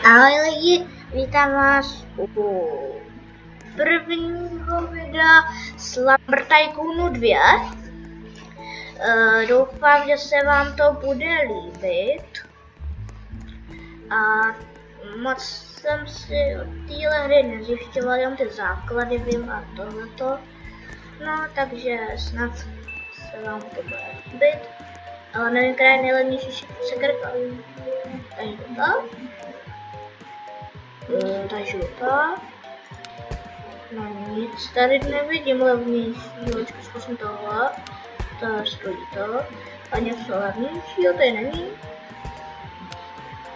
Ahoj lidi, vítám vás u prvního videa Slumber Tycoonu 2. Doufám, že se vám to bude líbit. A moc jsem si od téhle hry nezjišťoval, jenom ty základy vím a tohleto. No, takže snad se vám to bude líbit. Ale nevím, která je nejlevnější sekerka. Takže to. Ta žlutá. No nic, tady nevidím levnějšího, zkusím tohle. To stojí to. A něco levnějšího tady není.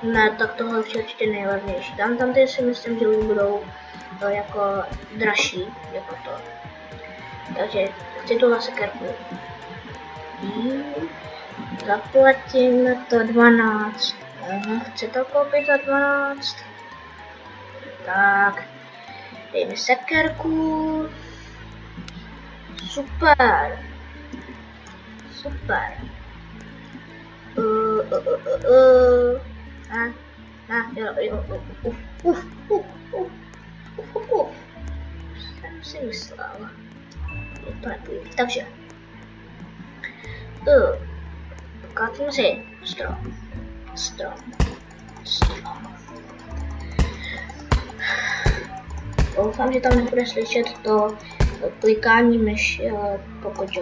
Ne, tak tohle je určitě nejlevnější. Tam ty si myslím, že už budou jako dražší, jako to. Takže chci tuhle sekerku. Zaplatím to 12. Chci to koupit za 12. Tak, dejme sekerku. Super. Super. Jsem si myslel. To nepůjde. Takže. Pokácím si strom. Doufám, že tam nebude slyšet to klikání myši, ale pokud jo,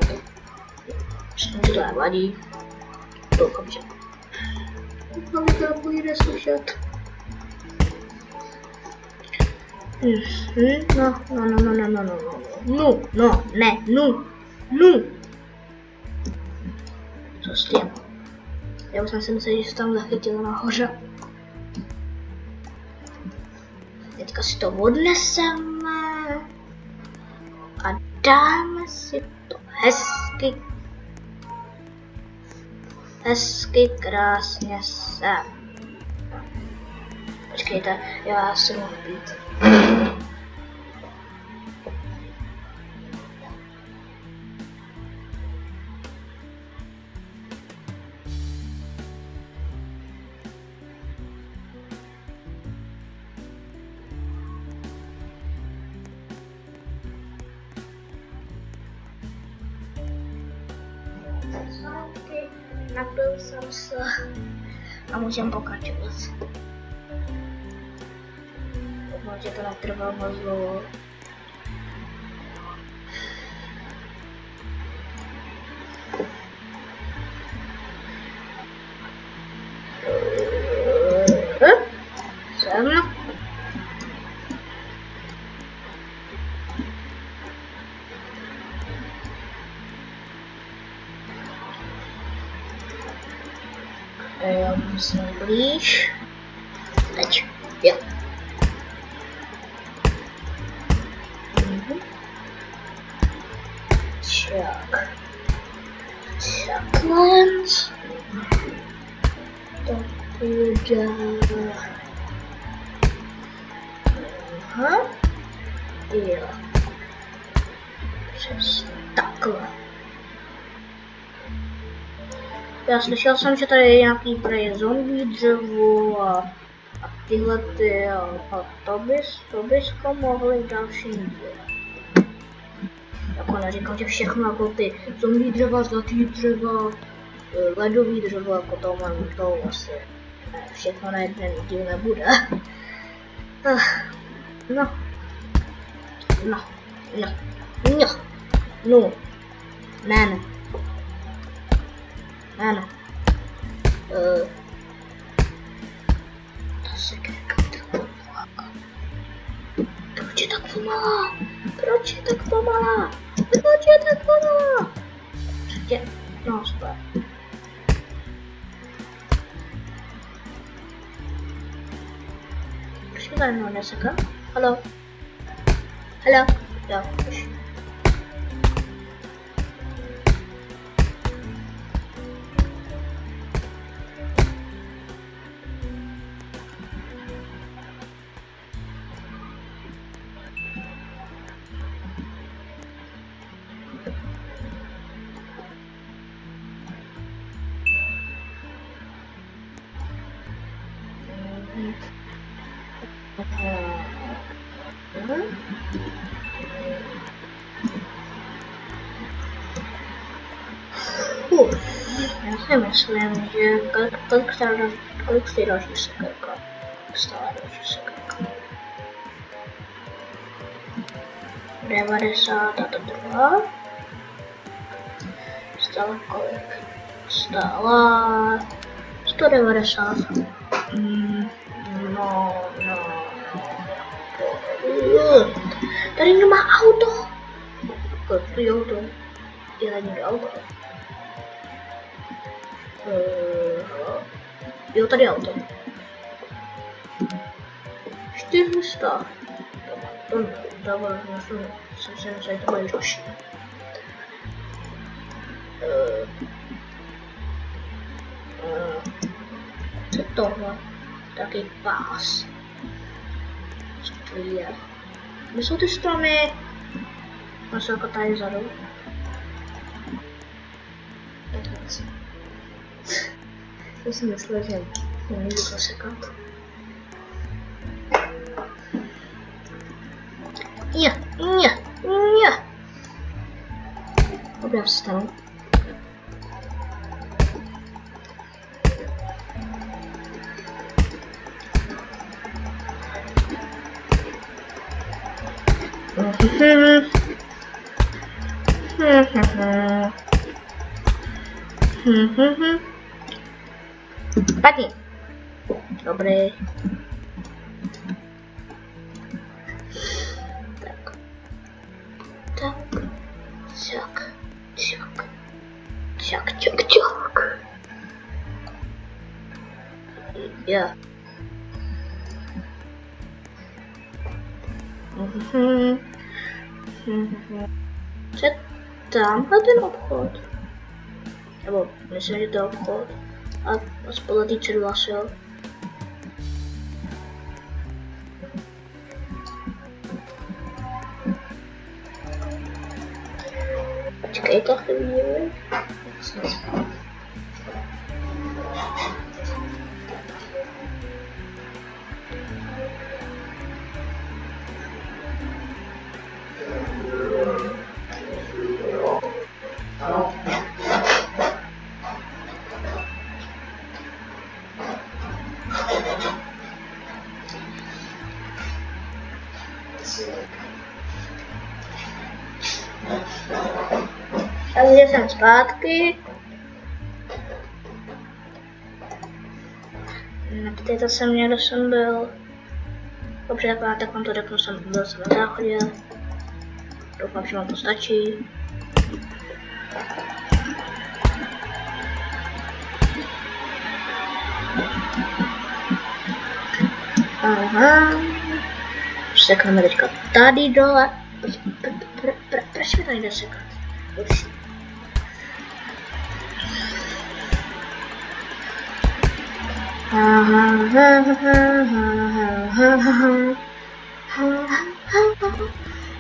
to nevadí. Doufám, že to bude slyšet. No. Co s tím? Já už jsem si myslel, že se tam zachytilo nahoře. Teďka si to odneseme a dáme si to hezky krásně sem. Počkejte, já si mohu pít. Napil jsem se a můžeme pokračovat. Doufám, že to netrvá moc dlouho. Sem. Jsem blíž. Teď. Jo. Tak. Takhle. To bude. Aha. Jo. Přesně takhle. Já slyšel jsem, že tady je nějaký prej zombie dřevo a tyhle ty a to bychom mohli v dalším díle. Jako neříkám, že všechno jako ty zombie dřeva, zlatý dřeva, ledový dřevo, jako to asi ne, všechno na jeden díl nebude. Ne. Ta sekerka tak pomalá. Proč je tak pomalá? No, super. Proč mi tady neseka? Haló? Jo, už. Mhm. Já si myslím, že kolik stojí další sekerka? Stále další sekerka. 90 a ta druhá. Stála kolik? Stála 190. No. Tady nemá auto. Kolik stojí auto? Je tady někde auto? Jo, tady je auto. 400. To dává, jsem si myslel, že to bude další. Co je tohle? Taký pás. Co to je? Kde jsou ty stromy? Má se jako tady vzadu. Já si myslel, že nemůžu zasekat. Nie. Dobrá, vstanu. Padni. Dobrý. Tak. Yeah. Co je tamhle ten obchod? Nebo myslím, že to je obchod. A podle té červasy, jo. Počkej to chvíli. Takže jsem zpátky. Neptejte se mě, kde jsem byl. Dobře, tak vám to řeknu, byl jsem na záchodě. Doufám, že vám to stačí. Aha. Sekneme teďka tady dole. Proč mi to nejde sekat? Už.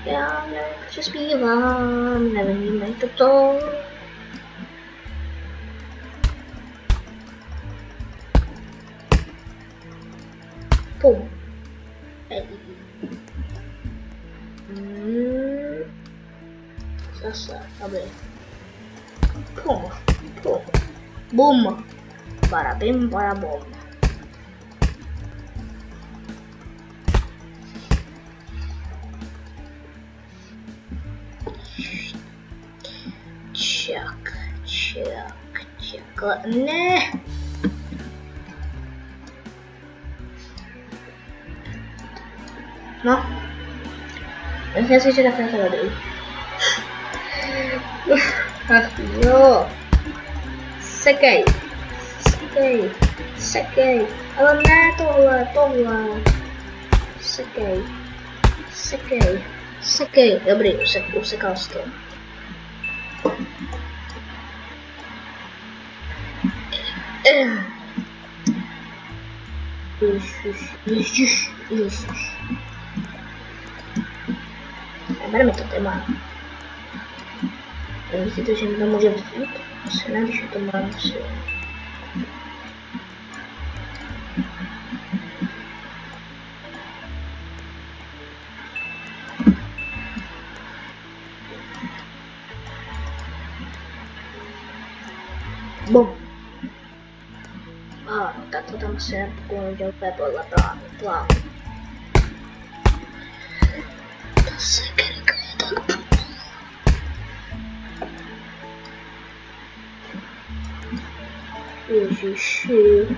Já nevím, proč zpívám, nevím, toto. Pum. Zase, dobrý. Pum. Bum. Barabim, barabum. Čak. Ne. No. Myslím si, že takhle to dobrý. Ach jo. Sekej. Ale ne tohle. Sekej. Dobrý, usekal jsi to. Ježiš. Ber mi to téma. Myslíte, že mi to může vzít? Asi ne, když to mám asi. Tak to tam se půjde úplně podle plánu. To se klikuje tak. Ježiši.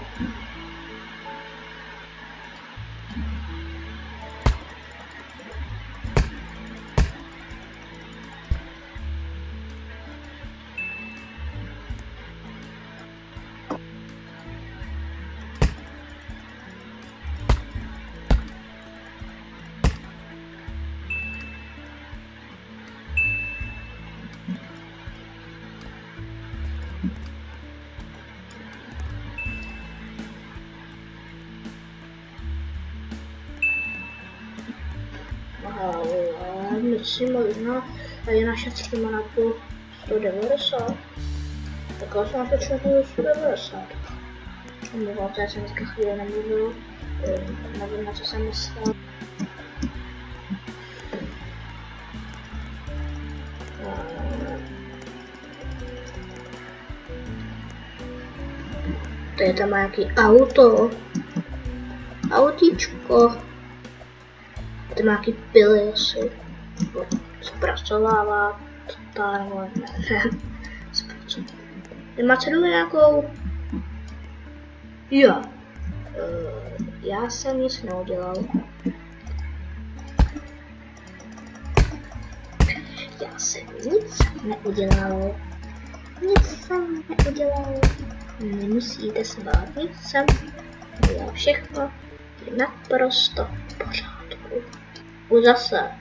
Ale myslím možná, a je naše streama na půl 190. Tak já jsem natočil půl 190. Omlouvám se, já jsem dneska chvíli nemluvil. Nevím, na co jsem myslel. To je tam nějaký auto. Autíčko. To má nějaký pily asi. Zpracovává. Totálně ne. Má cenu nějakou? Jo. Já jsem nic neudělal. Já jsem nic neudělal. Nic jsem neudělal. Nemusíte se bát, nic jsem udělal. Všechno je naprosto v pořádku. Už zase.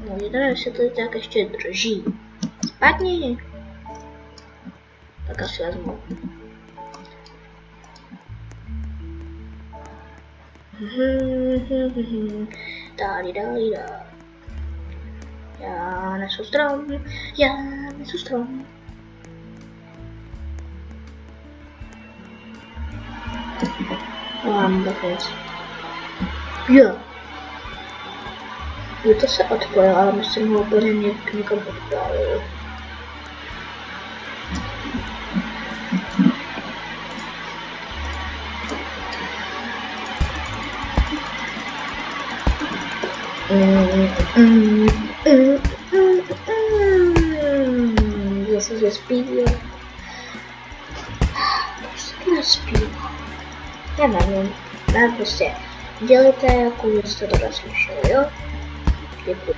No, je teda, jestli to tak ještě drží. Spadni. Tak asi vezmu. Dáli. Já nesu strom. Mám vůbec. Jo. Jo, to se odpojil, ale myslím ho úplně někam odpálil. Zase se zpívá. Proč se to nespívá? Nevím, ne, prostě dělejte, jako jste to slyšeli, jo? Děkuji.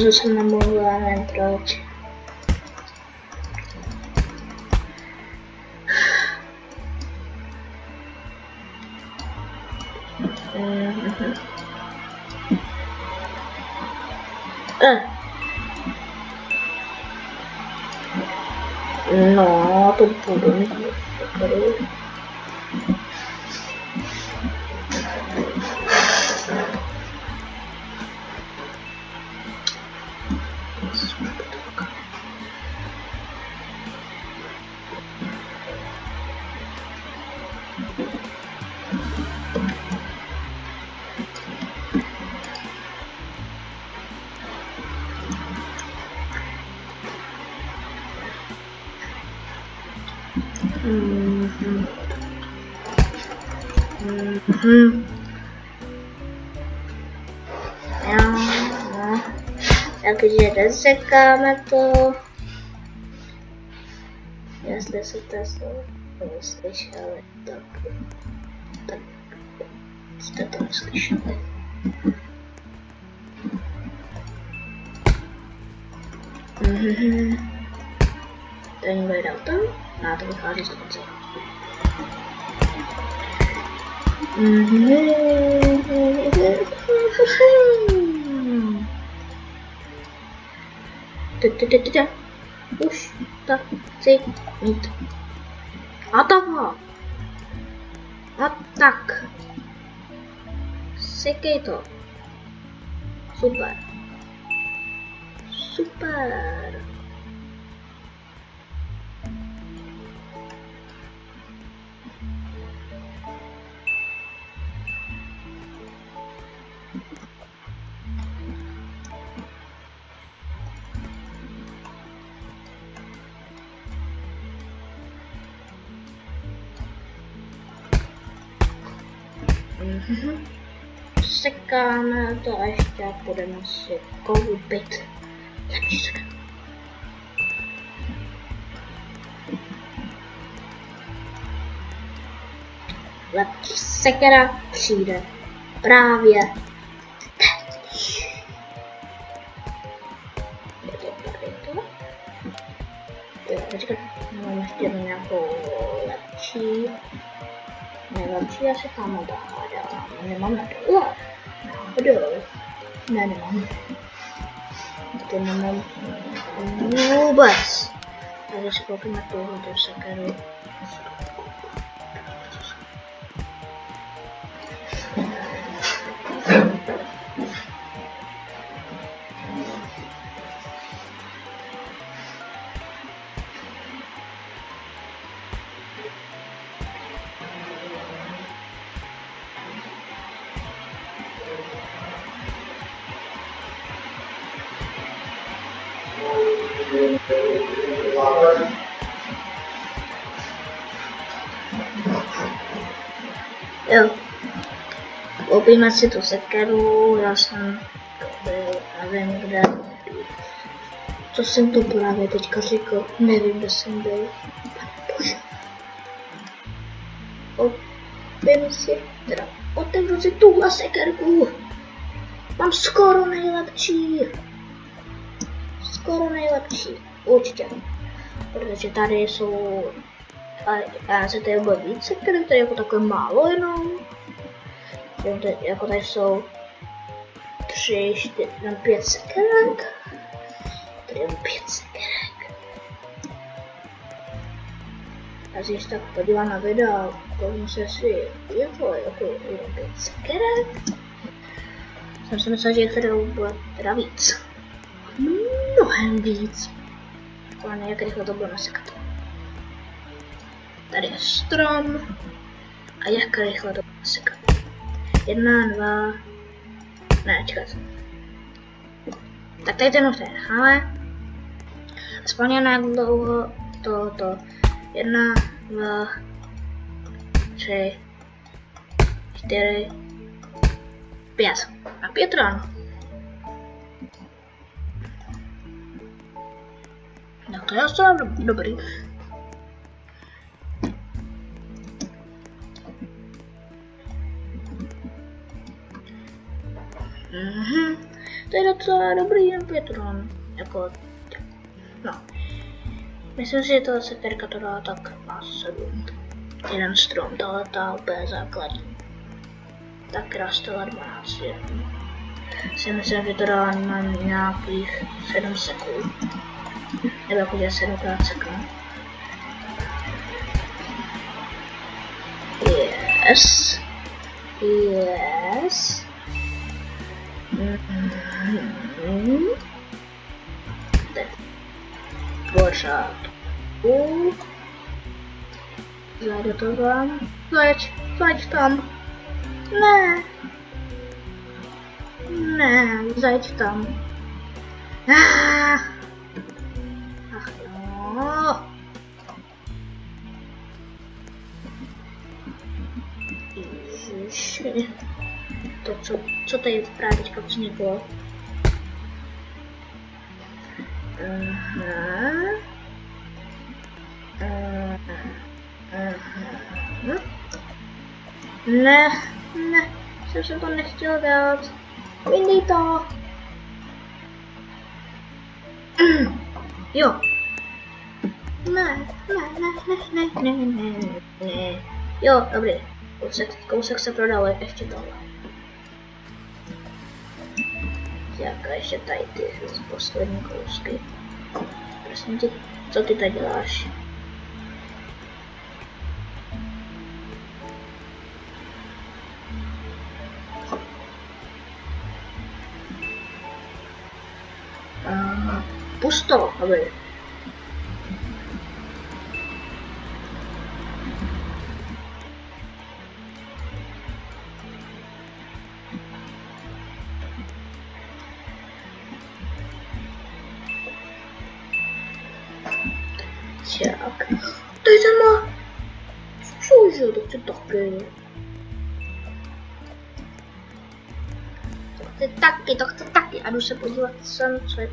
Že jsem nemluvila, nevím proč. No, to budu mít. No. Takže rozsekáme to. Jestli se to neslyšeli, tak jste to neslyšeli. To někdo je dal tam? No, to vychází z konce. Už to chci mít. A toho. A tak. Sekej to. Super. Super. Sekáme to a ještě budeme si koupit lepší seker. Lepší sekera přijde právě teď. Je to tady to? Jo, počkat, mám ještě jednu nějakou lepší. Nejlepší asi tam dá. Nemáme dole. Náhodou. Ne, nemám. To nemám vůbec. Takže si koupíme tohleto sekeru. Jo, koupíme si tu sekeru, já jsem nevím kde, co jsem to právě teďka řekl, nevím, kde jsem byl, panebože. Otevřu si tuhle sekerku, mám skoro nejlepší, určitě, protože tady jsou. A se tady bude víc sekerek, tady jako takové málo jenom. Jako tady jsou 3, 4, 5 sekerek. Tady mám 5 sekerek. Já si ještě tak podívám na videa, kouknu se si je to jako 5 sekerek. Jsem si myslel, že jich tady bude teda víc. Mnohem víc. Ale ne, jak rychle to bude nasekat. Tady je strom a jak rychle to bude sekat. 1, 2, ne, čekat. Tak tady ten už necháme. Aspoň jen jak dlouho to 1, 2, 3, 4, 5. A 5 ráno. No to je docela dobrý. To je docela dobrý jen 5 run, jako, no. Myslím si, že ta sekerka to dá tak na 7. Jeden strom, tohle ta úplně základní. Tak rastela 12. Si myslím, že to dá na nějakých 7 sekund. Nebo jakože 7krát sekund. Yes. Tak. Pořádku. Zajdu to vám. Zajď tam. Ne, zajď tam. Ach jo. To co tady právě teďka vzniklo? Ne, jsem to nechtěl dát. Vyndej to. Jo. Ne. Jo, dobrý. Kousek se prodal, ještě tohle. Jak ještě tady ty poslední kousky. Prosím tě, co ty tady děláš? Pusto, aby. Tak. To je sama. Cože, to chci taky. To chci taky. A jdu se podívat sem, co je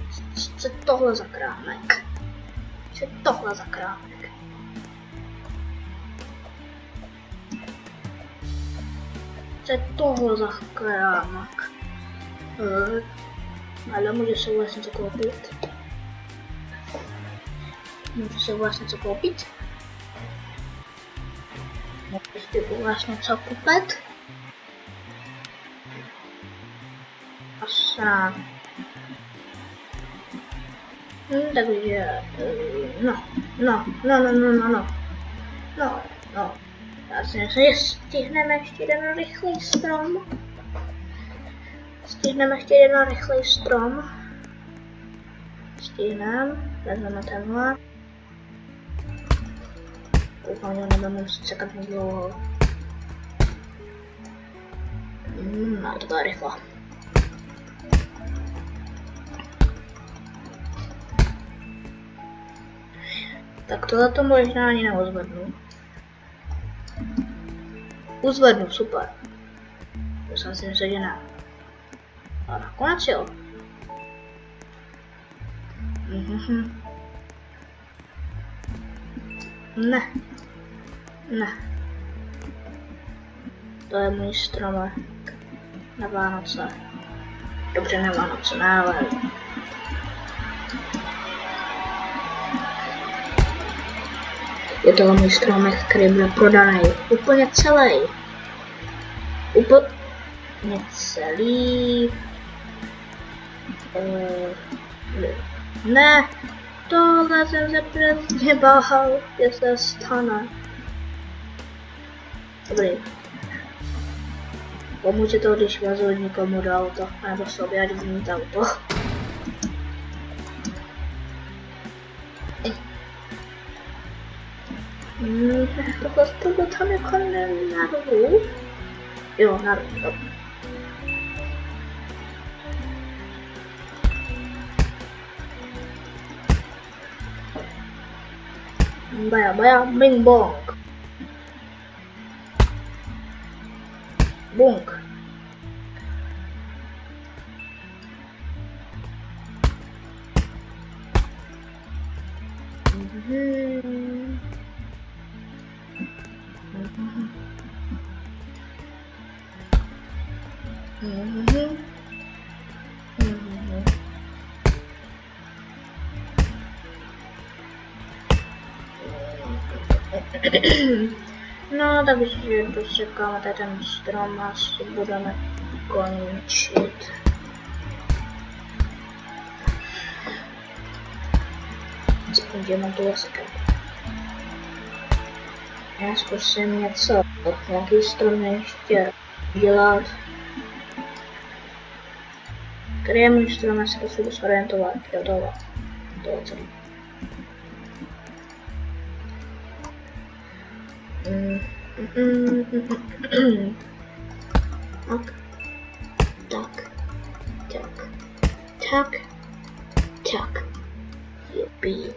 tohle za krámek. Co je tohle za krámek. Co je tohle za krámek. Ale může se vlastně co koupit. Můžu se vlastně co koupit. Můžu vlastně co koupit. Asa. Takže, no. Já si myslím, že stihneme ještě jeden rychlý strom. Vezmeme tenhle. Doufám, že nebudeme muset čekat moc dlouho. No, to byla rychle. Tak tohle to možná ani neuzvednu. Uzvednu, super. To jsem si myslel, že ne. A nakonec jo. Ne. To je můj stromek na Vánoce. Dobře, na Vánoce, ne, ale... Je to můj stromek, který byl prodaný úplně celý. Úplně celý. Ne, tohle jsem se přesně bál, že se stane. Dobrý. Pomůže to, když vezu někomu do auta, nebo sobě, ať zmít auto. Tohle tam jako naru. Jo, naru. Baja, bing bong. Bunk. No, takže dočekáme tady ten strom a si budeme končit. Aspoň diamantový sklep. Já zkusím něco, nějaký strom ještě dělat. Který je můj strom, já se potřebuji zorientovat. Jo, tohle. Tohle celý. Tak. Yippee.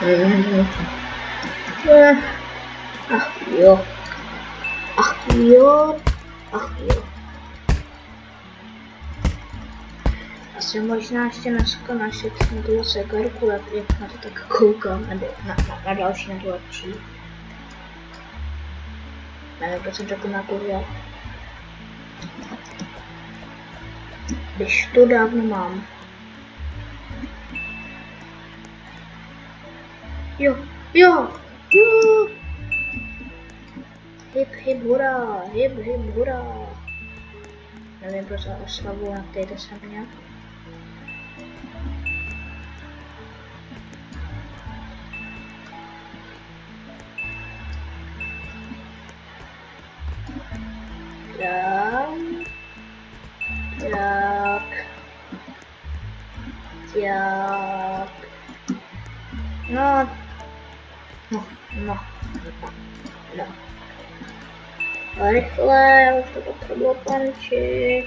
Ach jo. Ach jo. Ach jo. Asi možná ještě dneska našet na tu sekerku, jak na to tak koukám, nebo na další, na tu lepší. Nevím, proč jsem řekl na tu, že když to dávno mám. Jo, jo, jo. Hip hurá, hip hurá. Nevím, proč oslavu na této jsem měl. Tak. No. Rychle, já už to potřebuji končit.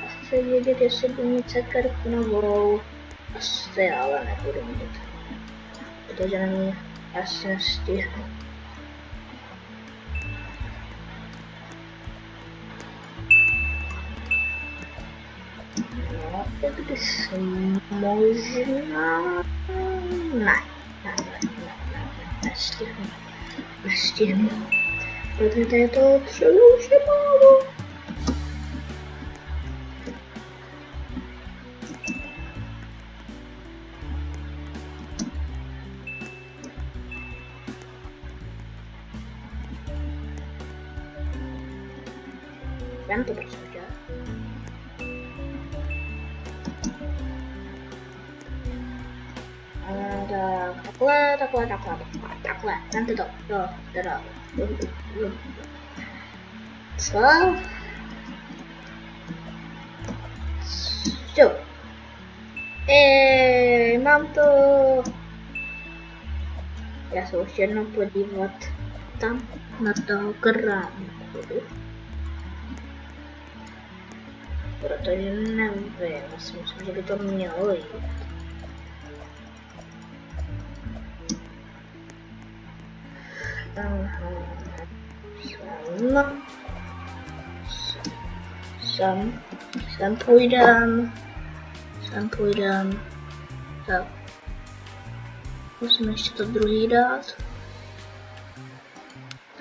A chci vědět, jestli budu mít sekerku novou. Asi ale nebudu mít. Protože není asi nestihnu. No, tak když možná... Ne, nestihnu. Protože to je to třeba už je málo. Vem to prostě udělat. Takhle, vem to, jo, teda. Co? Jo. Mám to. Já se už jednou podívat tam na toho kránku. Protože nevím, já si myslím, že by to mělo jít. Sem půjdem. Tak. Musím ještě to druhý dát.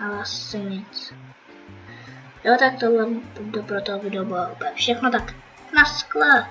Ale asi nic. Jo, tak tohle pro toho video bylo všechno, tak na skle.